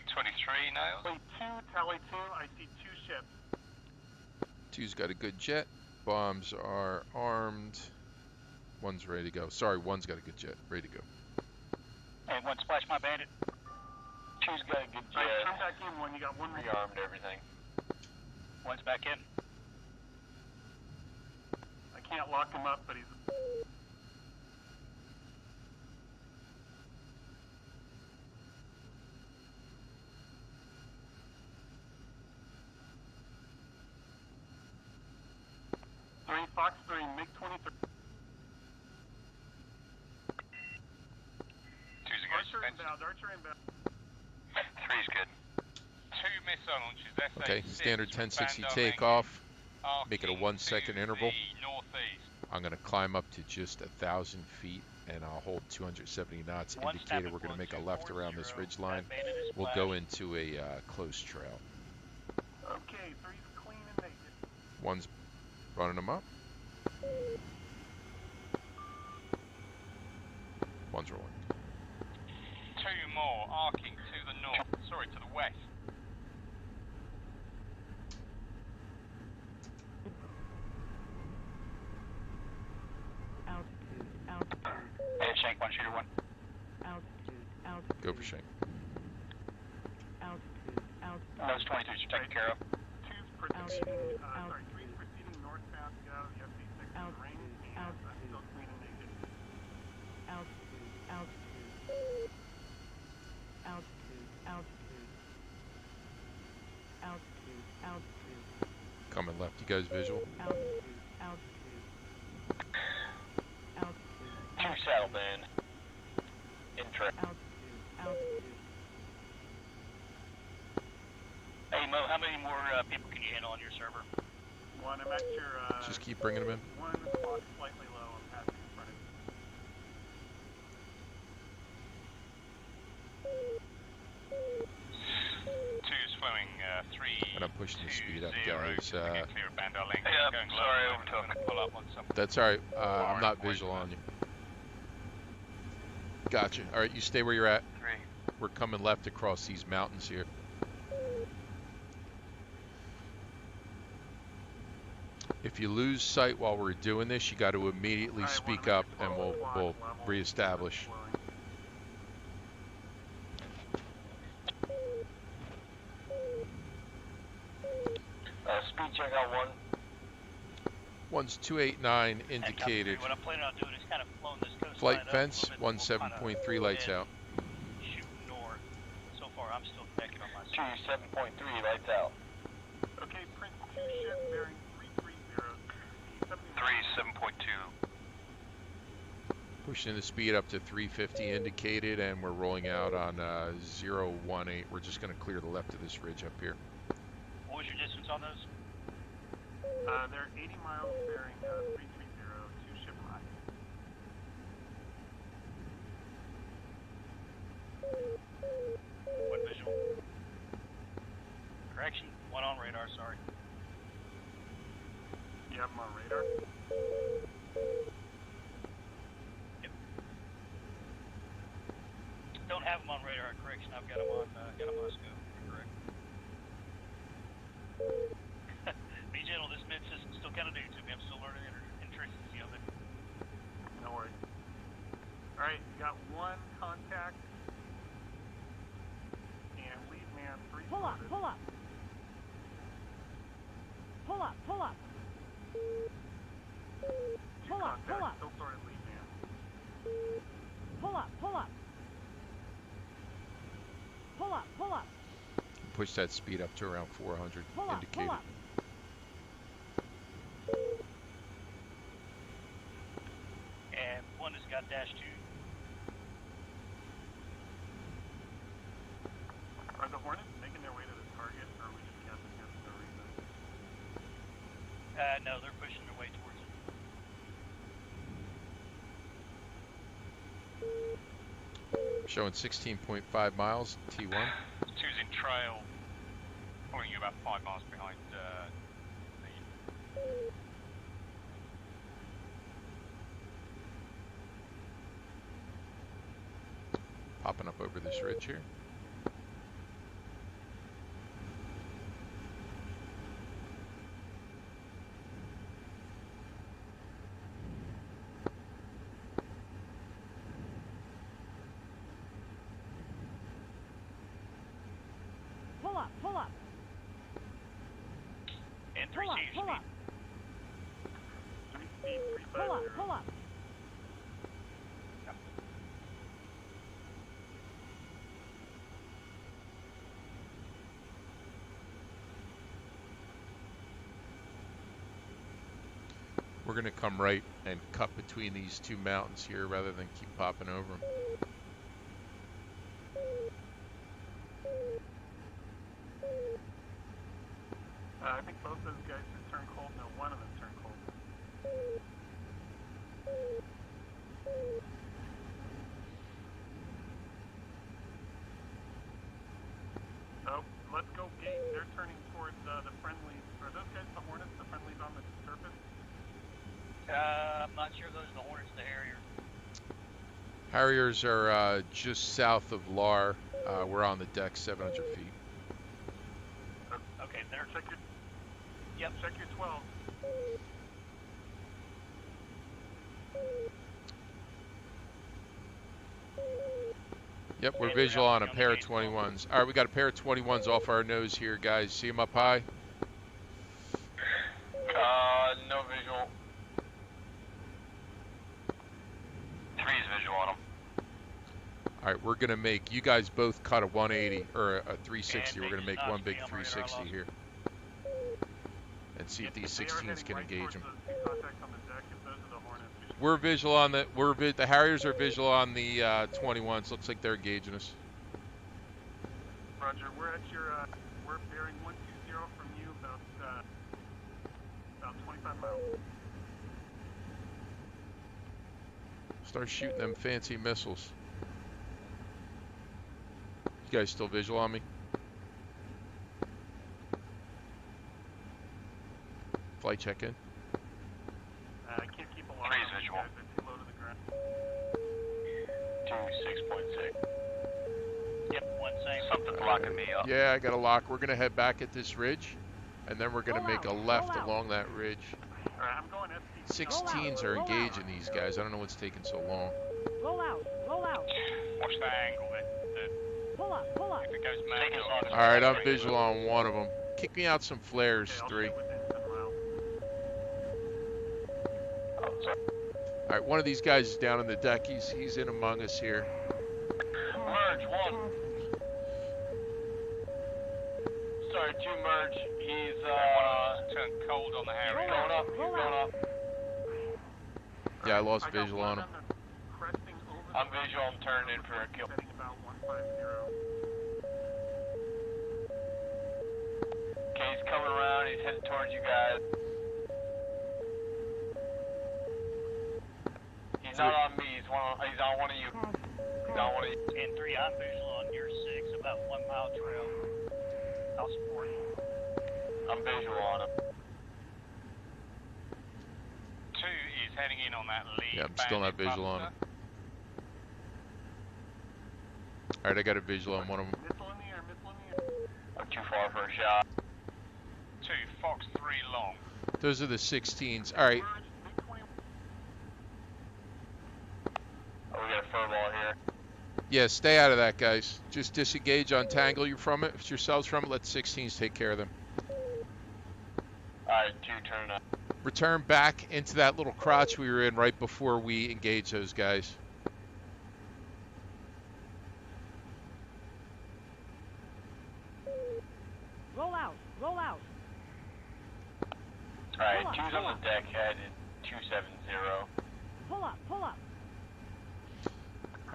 MiG-23 nails. Tally 2, I see 2 ships. 2's got a good jet. Bombs are armed. 1's ready to go. Sorry, 1's got a good jet. Ready to go. Hey, 1 splash my bandit. 2's got a good jet. Right, come back in 1, you got 1 rearmed everything. 1's back in. I can't lock him up, but he's... Fox 3, MiG-23. 2's a Archer inbound, Archer inbound. 3's good. 2 missile launches, Okay, standard 1060 takeoff. Make it a 1 second interval. I'm going to climb up to just 1,000 feet and I'll hold 270 knots. Indicator we're going to make a left around this ridge line. We'll go into a close trail. Okay, 3's clean and naked. 1's running them up. 1's rolling. 2 more arcing to the north. Sorry, to the west. Hey, Shank, 1 shooter 1. Go for Shank. Those 23s are taken care of. 2's proceeding, 3's proceeding northbound to get out of the SC6 ring, and I'm still clean and naked. Coming left, you guys visual? 2 settled in. Track. Hey, Mo, how many more people can you handle on your server? 1, I'm at your... Just keep bringing them in. 1 clock slightly low, I'm passing in front of you. 2's flowing 3. And I'm pushing the speed up, 0, guys. clear of Bandar Link. Yeah, Going sorry, low. I'm going to pull up on some. That's alright. I'm not visual on you. Gotcha. Alright, you stay where you're at. 3. We're coming left across these mountains here. If you lose sight while we're doing this, you got to immediately speak up and we'll reestablish. Speed check on 1. 1's 289 indicated. What I'm planning on doing is kind of flowing this coastline Flight up fence, a little bit. 17.3 lights out. Shooting north. So far, I'm still connected on my 2 7.3 lights out. Okay, Prince 2 ship bearing 330. 3 7.2. Pushing the speed up to 350 indicated, and we're rolling out on 018. We're just going to clear the left of this ridge up here. What was your distance on those? They're 80 miles bearing 330, 2 ship high. One visual. Correction, 1 on radar, sorry. You have them on radar? Yep. Don't have them on radar, correction, I've got them on scope, correct. Be gentle, this mid system's still kind of new to me. I'm still learning the intricacy of it. No worries. Alright, got 1 contact. And lead man 3. Pull up, pull up. Pull up, pull up. Pull up, pull up. Still sorted lead man. Pull up, pull up. Pull up, pull up. Push that speed up to around 400 Pull up, indicated. pull up. And 1 has got dash 2. Are the Hornets making their way to the target, or are we just guessing here for no reason? No, they're pushing their way towards it. Showing 16.5 miles, T1. 2's in trail, pulling you about 5 miles behind the... Popping up over this ridge here. up, pull up. And Pull up, 3C pull up. 3 speed, Pull up, 350. pull up. We're going to come right and cut between these two mountains here rather than keep popping over them. I think both those guys should turn cold. No, one of them turned cold. Oh, let's go gate. They're turning towards the friendlies. Are those guys the Hornets? The friendlies on the surface? I'm not sure those are the Hornets, the Harrier. Harriers are just south of Lar. We're on the deck 700 feet. Okay, they're... Check your... Yep. Check your 12. Yep, we're And visual we're on a on the pair of gate as well. 21s. All right, we got a pair of 21s off our nose here, guys. See them up high? No visual. 3 is visual on them. All right, we're going to make, you guys both cut a 180 or a 360. We're going to make one big 360 here. And see if these 16s can engage them. We're visual on the, the Harriers are visual on the 21s. Looks like they're engaging us. Roger, we're at your, we're bearing 120 from you, about 25 miles. Start shooting them fancy missiles. You guys still visual on me? Flight check in. I can't keep a lot 3 is of these visual. guys, they're too low to the ground. 2, 6.6. Yep, one same. Something's locking me up. Yeah, I got a lock. We're going to head back at this ridge, and then we're going to Roll make a out, left roll out. along that ridge. Alright, I'm going SPC. 16s are roll out. engaging these guys. I don't know what's taking so long. Roll out, roll out. Watch the angle. Pull up, pull up. If it goes mad, Take us on. All right, I'm visual on one of them. Kick me out some flares, Okay, I'll 3. shoot within 10 miles. All right, one of these guys is down on the deck. He's in among us here. Merge, 1. Sorry, 2 merge. He's, turned cold on the Harrier. Roll Going out, up, he's roll going out. up. Yeah, I lost I got visual one on him. the cresting over I'm the visual, I'm turning in for a kill. setting about 150. Okay, he's coming around, he's headed towards you guys. He's not on me, he's on one of you. He's on one of you. And 3, I'm visual on your 6, about 1 mile trail. I'll support you. I'm visual on him. 2 is heading in on that lead. Yeah, I'm still not visual on him. All right, I got a visual on one of them. Missile in the air, missile in the air. I'm too far for a shot. 2, Fox 3 long. Those are the 16s. All right, Merge, MiG-21. Oh, we got a furball here. yeah, stay out of that, guys. Just disengage, untangle you from it, yourselves from it. Let the 16s take care of them. Alright, 2 turn up. Return back into that little crotch we were in right before we engage those guys. Roll out, roll out. Alright, Pull up, 2's pull on the up. deck headed 270. Pull up, pull up.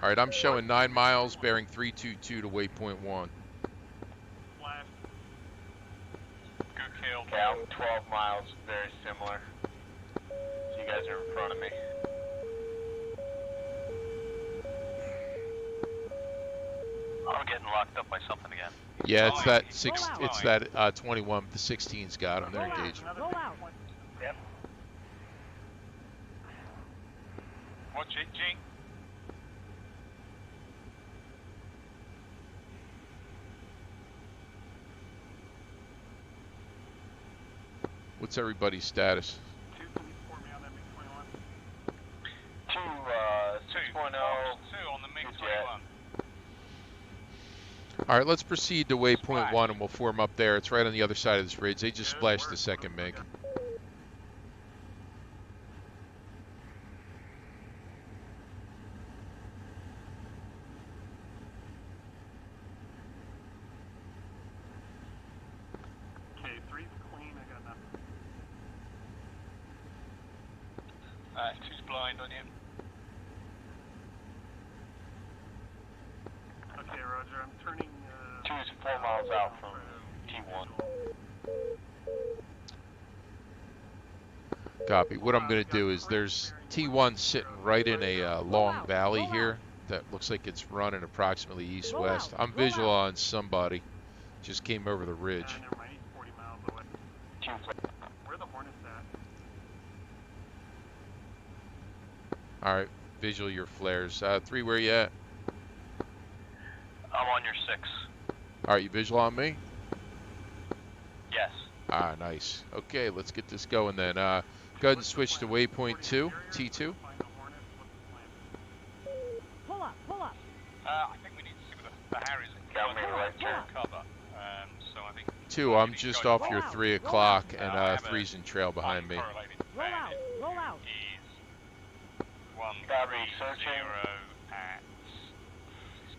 All right, I'm showing 9 miles, bearing 322 to waypoint 1. Flash. Good kill. Okay, I'm 12 miles, very similar. So you guys are in front of me. I'm getting locked up by something again. Yeah, it's Oh, that yeah. six. Roll out. It's that 21. The 16's got them. They're Roll out. engaging. Roll out. Yep. Watch it, G. What's everybody's status? 2, can you support me on that MiG-21? 2, 6.0. 2 on the MiG-21. All right, let's proceed to waypoint 1 and we'll form up there. It's right on the other side of this ridge. They just splashed the second MiG. Okay, 3's clean, I got nothing. 2's blind on you. Okay, Roger, I'm turning, 2's 4 miles out from T1. Copy. What I'm going to do is there's T1 sitting right in a long valley here that looks like it's running approximately east-west. I'm visual on somebody. Just came over the ridge. never mind, he's 40 miles away. Where are the Hornets at? All right, visual your flares. 3, where you at? I'm on your 6. All right, you visual on me? Yes. Ah, nice. Okay, let's get this going then. Go ahead and switch to waypoint 2, T2. Pull up, pull up. I think we need to see where the Harry's got me right turn cover. So I think 2, I'm just off your 3 o'clock, and 3's in trail behind me. Roll out, roll out. Is 130 at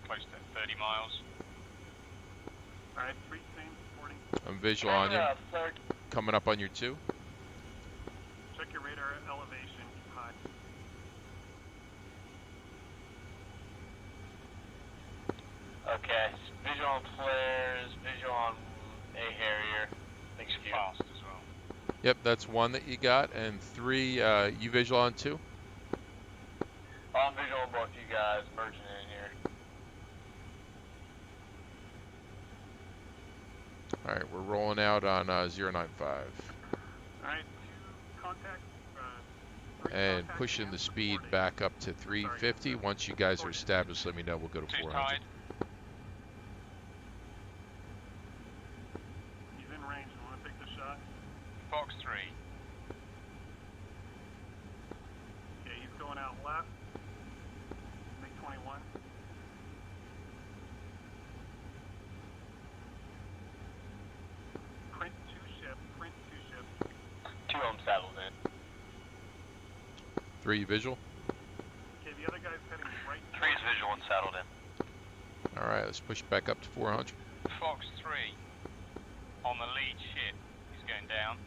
close to 30 miles. Alright, 3 same, 40. I'm visual on you. Coming up on your 2. Check your radar elevation, high. Okay, visual on flares, visual on A Harrier. Thanks, you. Fast as well. Yep, that's 1 that you got, and 3, you visual on 2? I'm visual on both you guys, merging in here. All right, we're rolling out on 095. Alright, 2 contact, 3 And contact pushing the and speed supporting. back up to 350. Once you guys are established, let me know. We'll go to 2's 400. tied. He's in range, you wanna take the shot? Fox 3. Okay, he's going out left. Make 21. Print 2 ship, print 2 ship. 2 on saddled in. 3, you visual? Okay, the other guy's heading right. 3's visual and saddled in. All right, let's push back up to 400. Fox 3 on the lead ship. He's going down.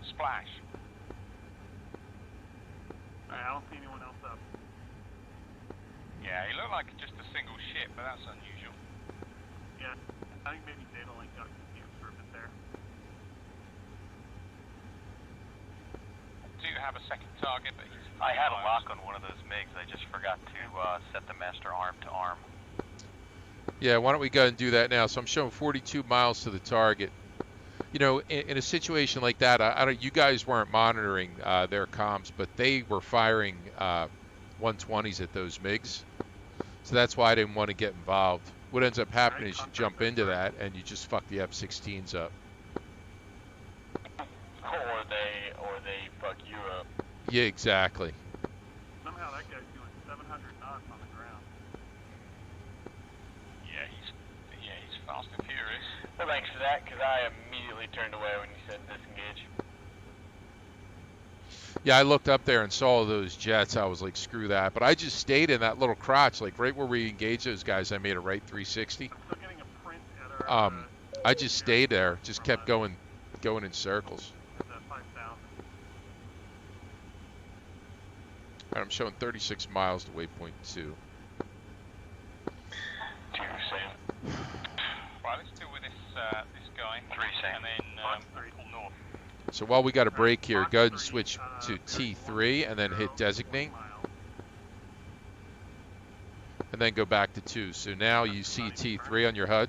Splash. Alright, I don't see anyone else up. Yeah, he looked like just a single ship, but that's unusual. Yeah, I think maybe Data Link got confused for a bit there. Do have a second target, but he's... I had a lock on one of those MiGs. I just forgot to set the master arm to arm. Yeah, why don't we go ahead and do that now? So I'm showing 42 miles to the target. You know, in a situation like that, I don't. You guys weren't monitoring their comms, but they were firing 120s at those MiGs. So that's why I didn't want to get involved. What ends up happening is you jump into that and you just fuck the F-16s up. Or they fuck you up. Yeah, exactly. Somehow that guy's doing 700 knots on the ground. Yeah, he's fast and furious. Well, thanks for that, because I immediately turned away when you said disengage. Yeah, I looked up there and saw those jets. I was like, screw that. But I just stayed in that little crotch, like right where we engaged those guys. I made a right 360. I'm still getting a print at our. I just stayed there, just kept going in circles. At that 5,000. All right, I'm showing 36 miles to waypoint 2. 2, same. Right, let's deal with this guy. 3, same. And then pull north. So while we got a break here, go ahead and switch to T3 and then hit designate. And then go back to 2. So now you see T3 on your HUD.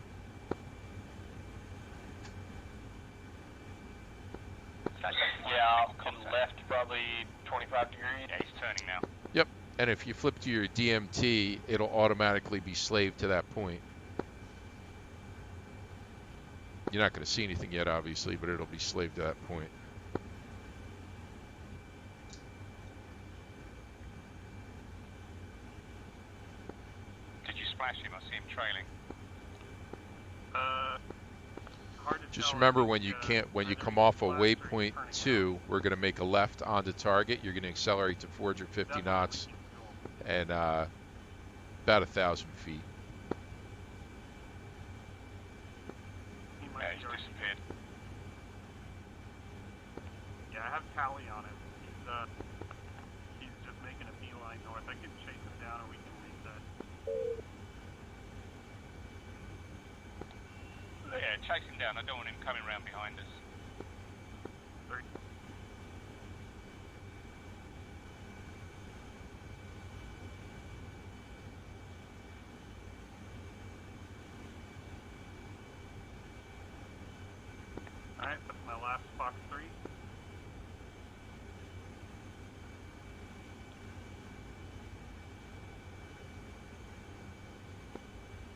Yeah, I'll come left probably 25 degrees. Yeah, he's turning now. Yep. And if you flip to your DMT, it'll automatically be slaved to that point. You're not going to see anything yet, obviously, but it'll be slaved to that point. Did you splash him? I see him trailing. Hard to Just tell. remember when you come off a waypoint 2, we're going to make a left onto target. You're going to accelerate to 450 knots and about 1,000 feet. Yeah, he's disappeared. Yeah, I have Tally on him. He's just making a beeline north. I can chase him down or we can reset. Yeah, chase him down. I don't want him coming around behind us. Alright, that's my last Fox 3.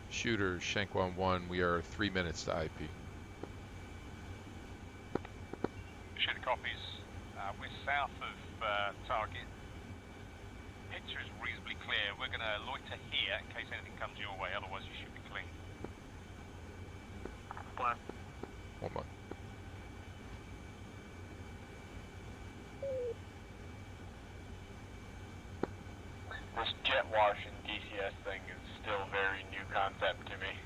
Shooter, Shank 1-1, we are 3 minutes to IP. Shooter copies. We're south of target. Picture is reasonably clear. We're going to loiter here in case anything comes your way, otherwise you should be clean. Blast. 1-1. This jet wash and DCS thing is still very new concept to me.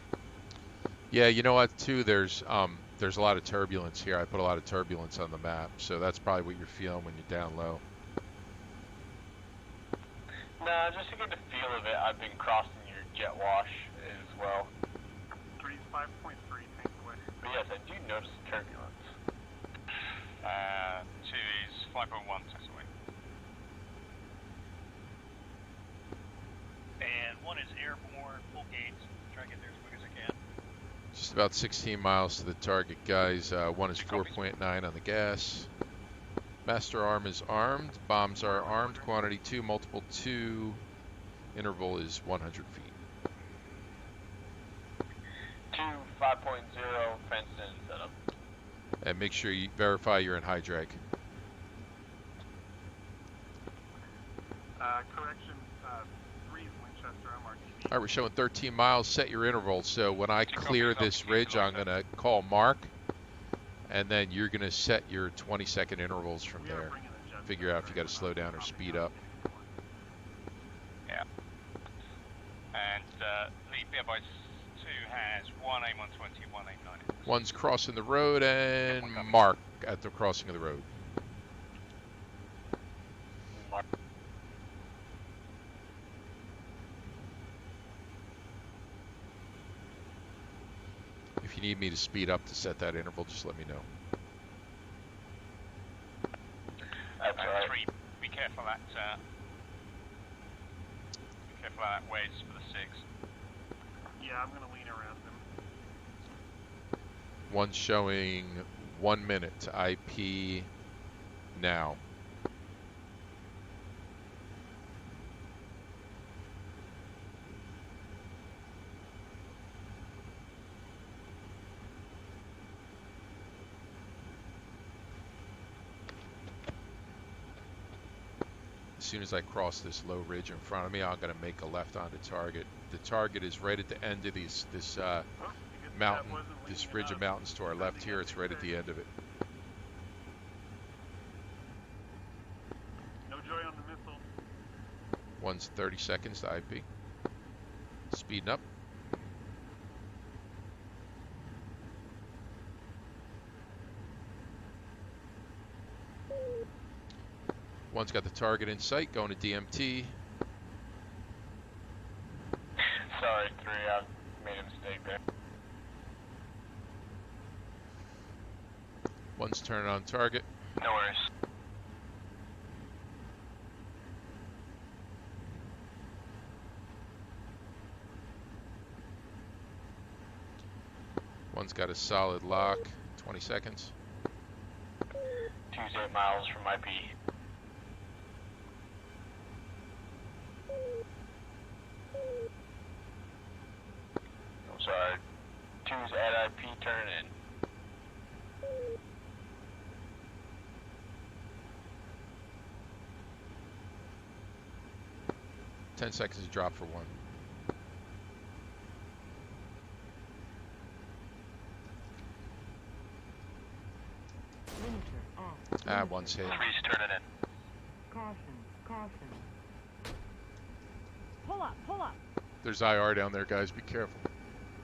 Yeah, you know what, too, there's a lot of turbulence here. I put a lot of turbulence on the map, so that's probably what you're feeling when you're down low. No, just to get the feel of it, I've been crossing your jet wash as well. 3's 5.3, tank away. But yes, I do notice the turbulence. 2 is 5.1, takes away. And 1 is airborne, full gates. Try to get there as quick as I can. Just about 16 miles to the target, guys. 1 is 4.9 on the gas. Master arm is armed. Bombs are armed. Quantity 2, multiple 2. Interval is 100 feet. 2, 5.0, fenced in setup. And make sure you verify you're in high drag. Correction, 3's Winchester, I'm RTB. All right, we're showing 13 miles. Set your interval. So when I clear this ridge, I'm going to call Mark, and then you're going to set your 20-second intervals from there. Figure out if you got to slow down or speed up. Yeah. And the BFI 2 has 1 AIM-120, 1 AIM-9. One's crossing the road, and Mark at the crossing of the road. If you need me to speed up to set that interval, just let me know. That's right. 3, be careful that wedge for the 6. Yeah, I'm going to lean around him. One's showing 1 minute to IP now. As soon as I cross this low ridge in front of me, I'm going to make a left onto target. The target is right at the end of this mountain, this ridge of mountains to our left here. It's right at the end of it. No joy on the missile. One's 30 seconds to IP. Speeding up. One's got the target in sight, going to DMT. Sorry, 3, I made a mistake there. One's turning on target. No worries. One's got a solid lock. 20 seconds. 2's 8 miles from IP. I'm sorry. 2's at IP, turn in. 10 seconds to drop for 1. one's hit. 3's turning in. Caution, caution. Pull up, pull up. There's IR down there, guys. Be careful.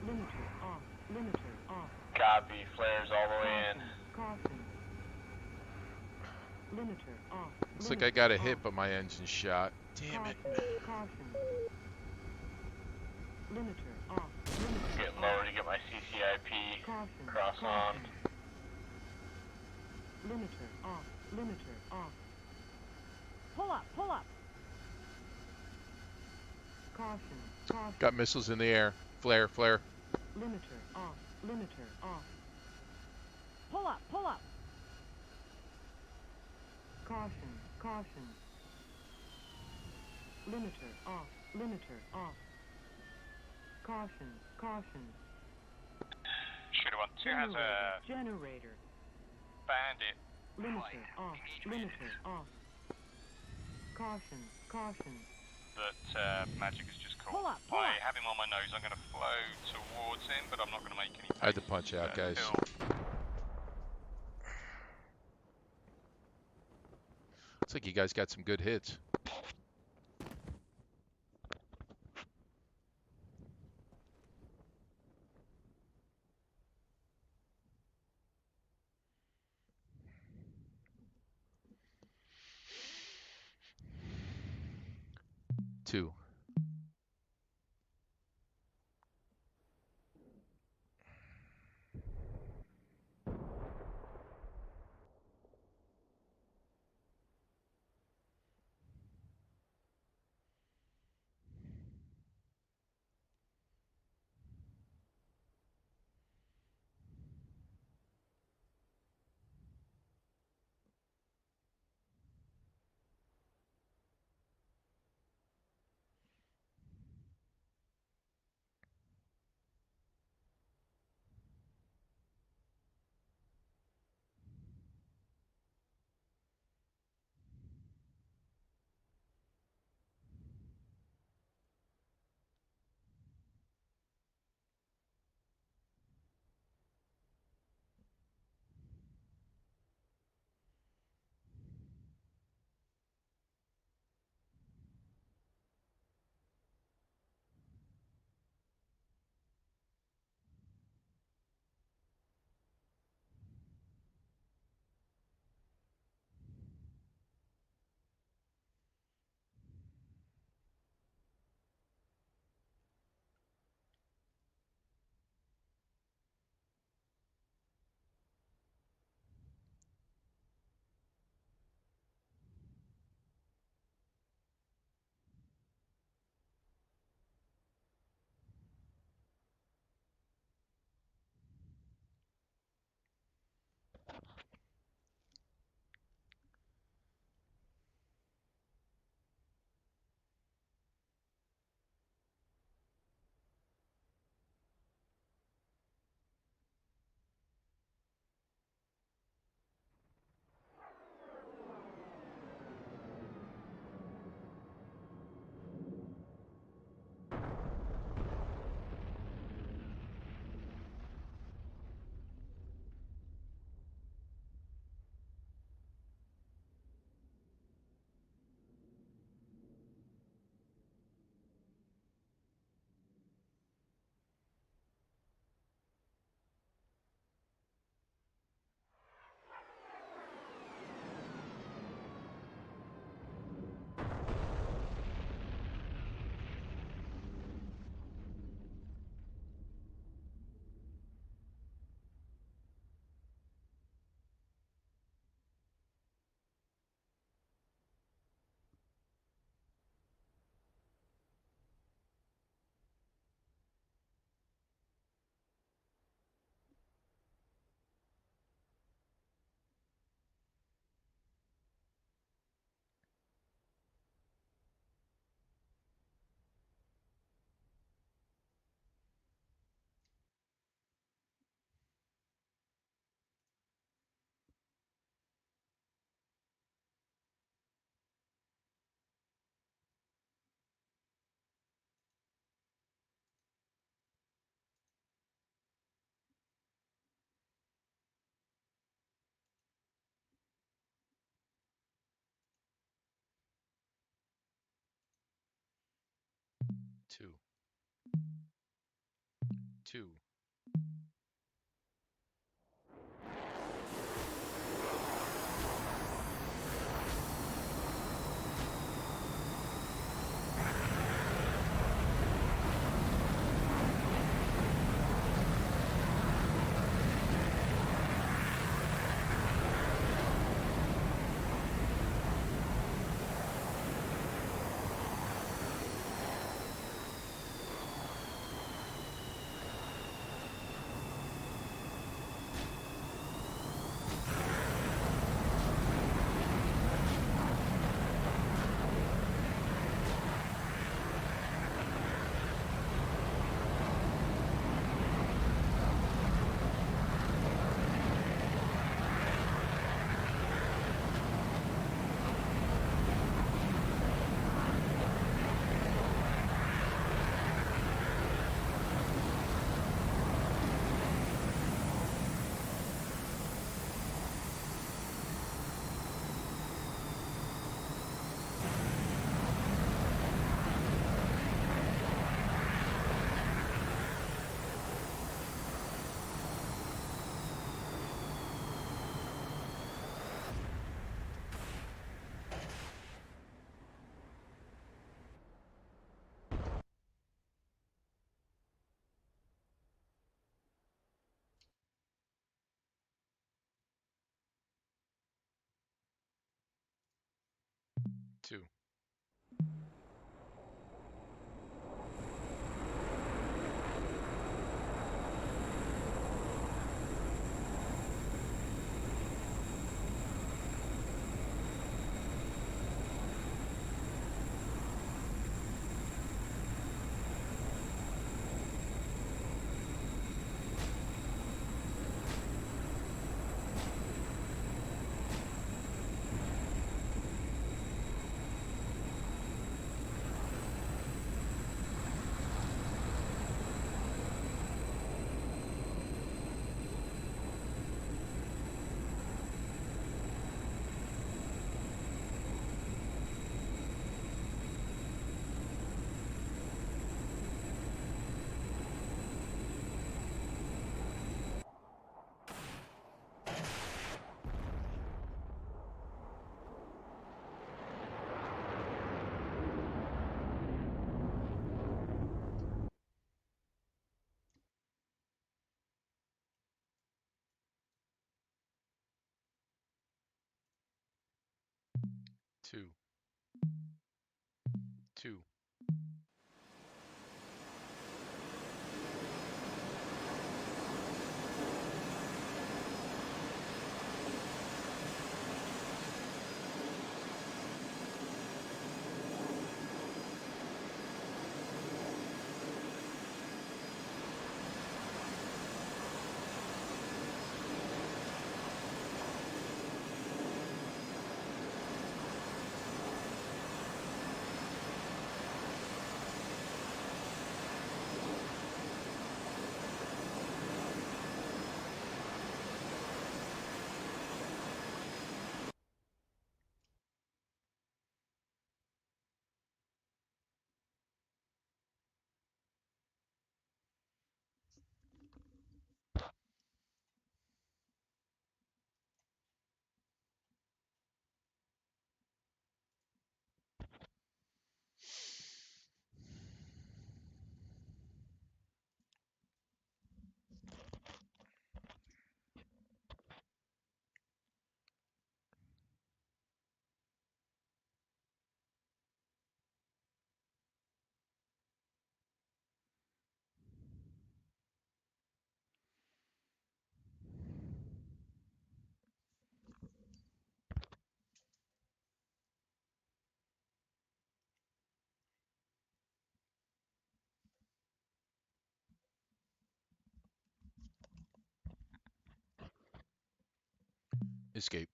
Limiter off, limiter off. Copy, flares all the way in. Caution. Limiter off. Looks like I got a hit, but my engine's shot. Damn it. Caution. Limiter off. Limiter Get off. lower to get my CCIP. Caution. Cross on. Limiter off. Limiter off. Pull up, pull up. Caution. Caution. Got missiles in the air. Flare, flare. Limiter off. Limiter off. Pull up, pull up. Caution, caution. Limiter off. Limiter off. Caution, caution. Shooter 1-2 has a Generator. bandit. Limiter off. Limiter off. Caution, caution. That Magic has just called. Pull up, pull I up. have him on my nose. I'm going to flow towards him, but I'm not going to make any. I had to punch out, guys. Looks like you guys got some good hits. Two. 2. 2. 2. 2. 2. Escape.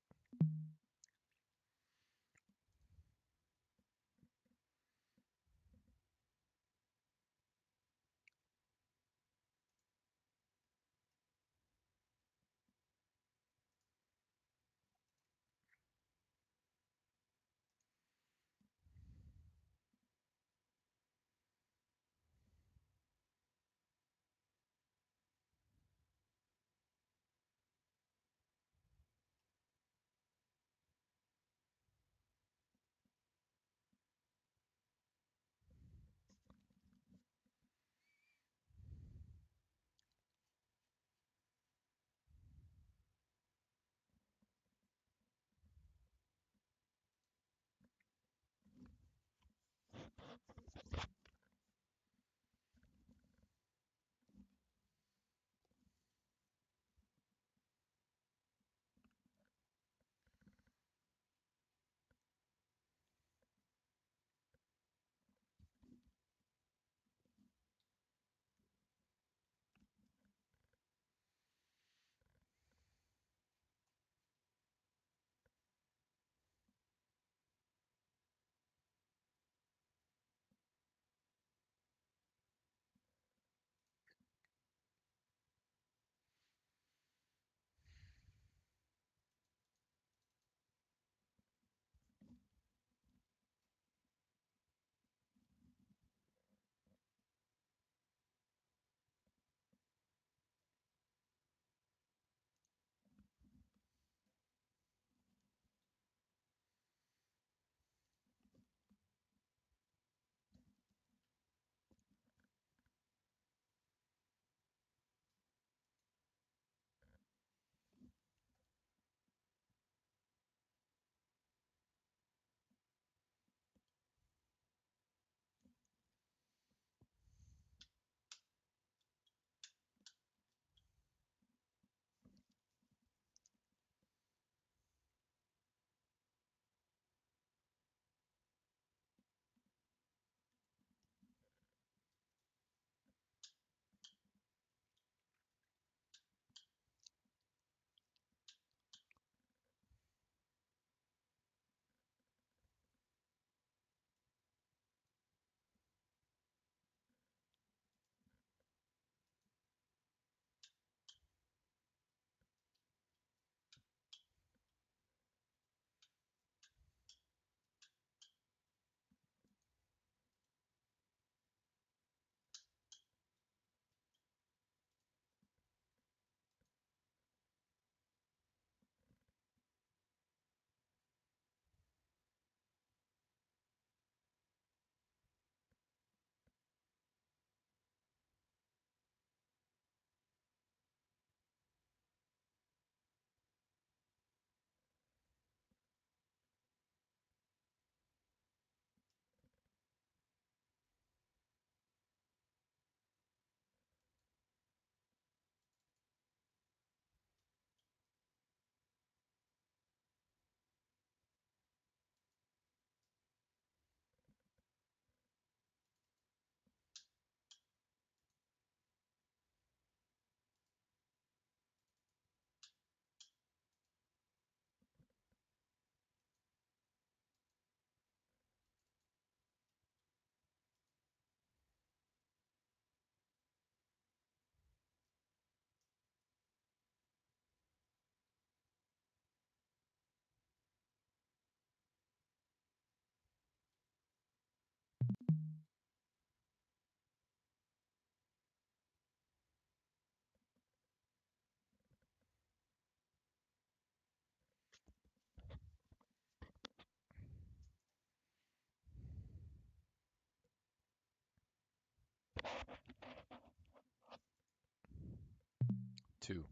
2.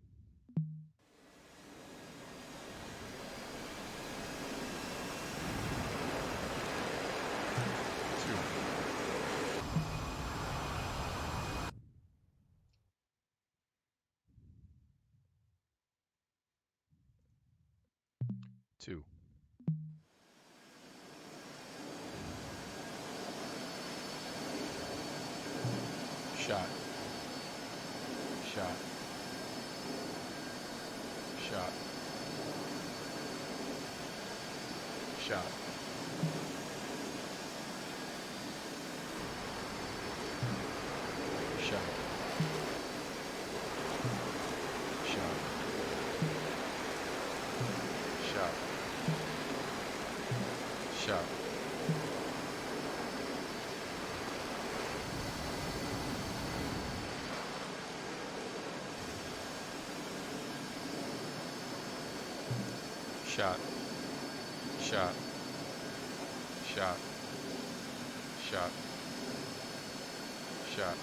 2. Shot. Shot. Shot. Shot. Shot. Shot. Shot. Shot. Shot. Shot. Shot. Shot. Shot.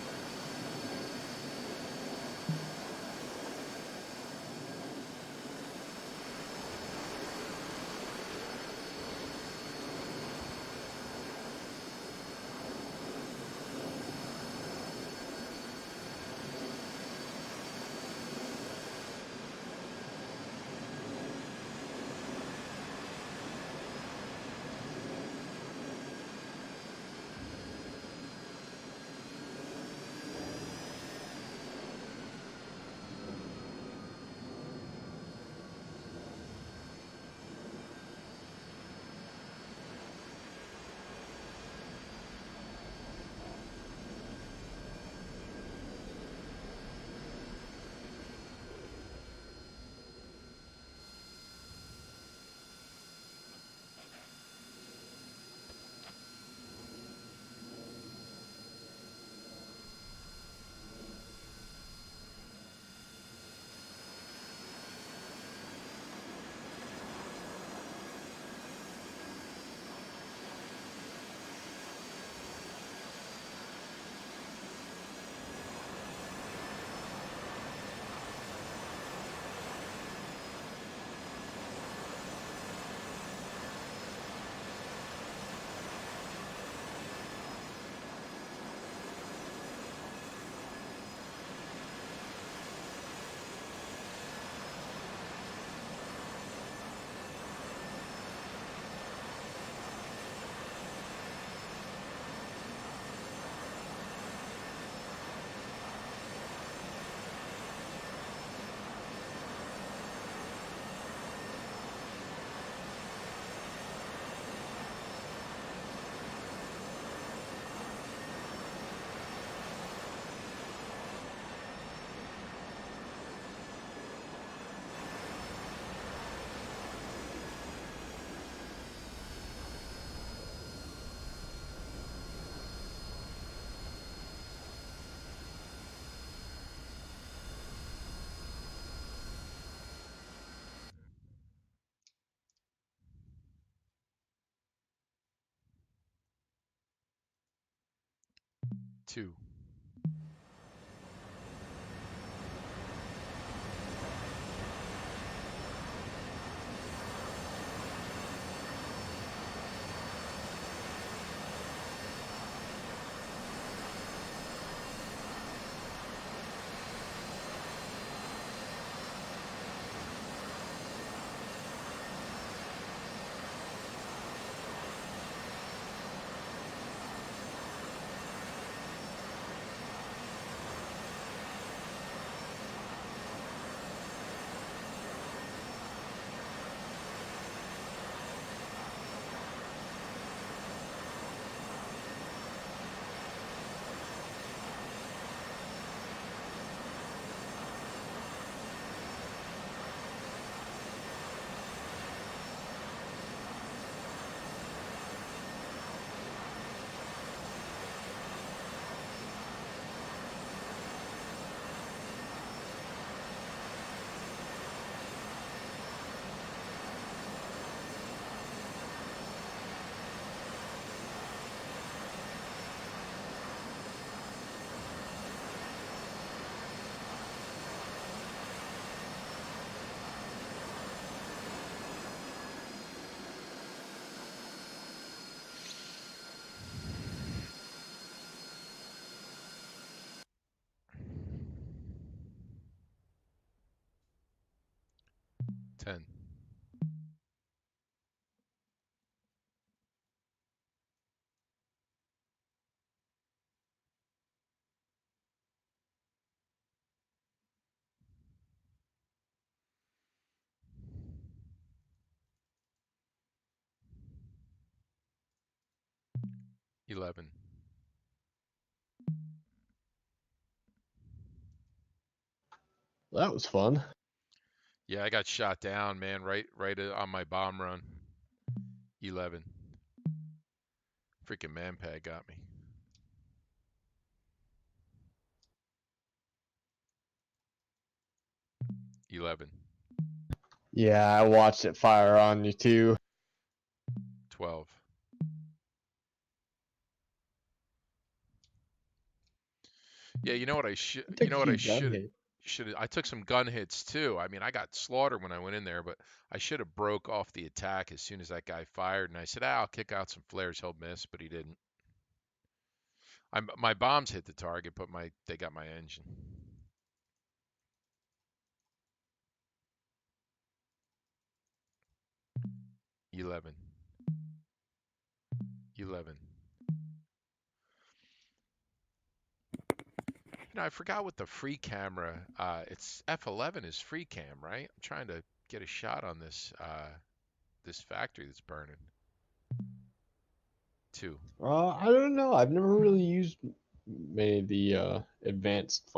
Two. 10. $11. That was fun. Yeah, I got shot down, man, right on my bomb run. 11. Freaking manpad got me. 11. Yeah, I watched it fire on you too. 12. Yeah, you know what I should. You know what I should. I took some gun hits too. I mean, I got slaughtered when I went in there, but I should have broke off the attack as soon as that guy fired. And I said, I'll kick out some flares. He'll miss, but he didn't. My bombs hit the target, but they got my engine. 11. 11. I forgot what the free camera. It's F11 is free cam, right? I'm trying to get a shot on this this factory that's burning. 2. I don't know. I've never really used many of the advanced.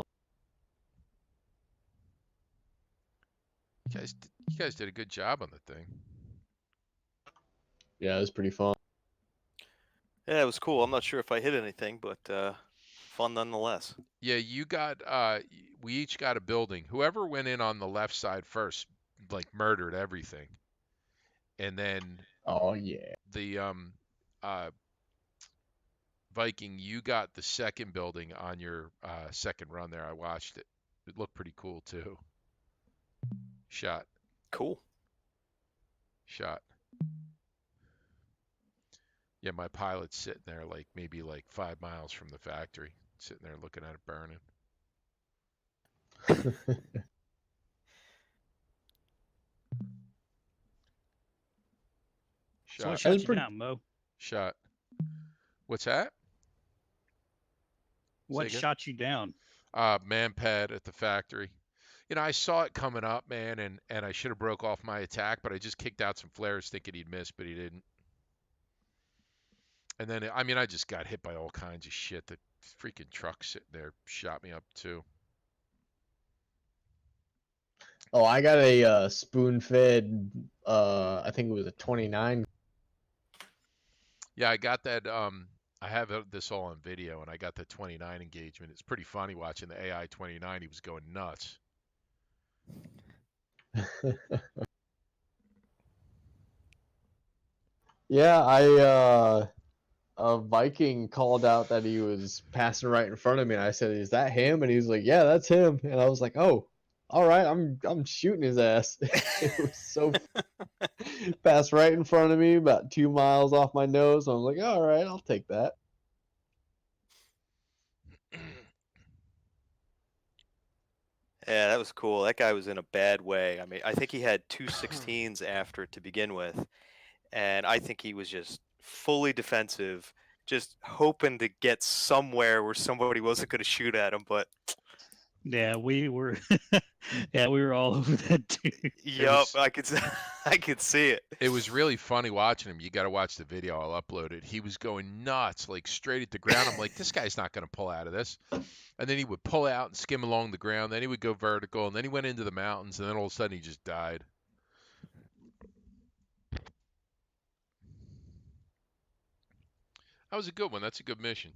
You guys did a good job on the thing. Yeah, it was pretty fun. Yeah, it was cool. I'm not sure if I hit anything, but fun nonetheless. Yeah, you got we each got a building. Whoever went in on the left side first, like murdered everything. And then Oh yeah. the Viking, you got the second building on your second run there. I watched it. It looked pretty cool too. Shot. Cool. Shot. Yeah, my pilot's sitting there like maybe like 5 miles from the factory, sitting there looking at it burning. So what Shot. shot you down, Mo? Shot. What's that? What shot you down? Manpad at the factory. You know, I saw it coming up, man, and I should have broke off my attack, but I just kicked out some flares thinking he'd miss, but he didn't. And then, I mean, I just got hit by all kinds of shit. The freaking truck sitting there shot me up too. Oh, I got a spoon-fed. I think it was a 29. Yeah, I got that. I have this all on video, and I got the 29 engagement. It's pretty funny watching the AI 29. He was going nuts. Yeah, a Viking called out that he was passing right in front of me, and I said, "Is that him?" And he was like, "Yeah, that's him." And I was like, "Oh, all right, I'm shooting his ass." It was so passed right in front of me, about 2 miles off my nose. I was like, "All right, I'll take that." Yeah, that was cool. That guy was in a bad way. I mean, I think he had 2 16s after to begin with, and I think he was just fully defensive, just hoping to get somewhere where somebody wasn't going to shoot at him. But yeah, we were, yeah, we were all over that dude. Yup, I could see it. It was really funny watching him. You got to watch the video. I'll upload it. He was going nuts, like straight at the ground. I'm like, this guy's not going to pull out of this. And then he would pull out and skim along the ground. Then he would go vertical, and then he went into the mountains, and then all of a sudden he just died. That was a good one. That's a good mission.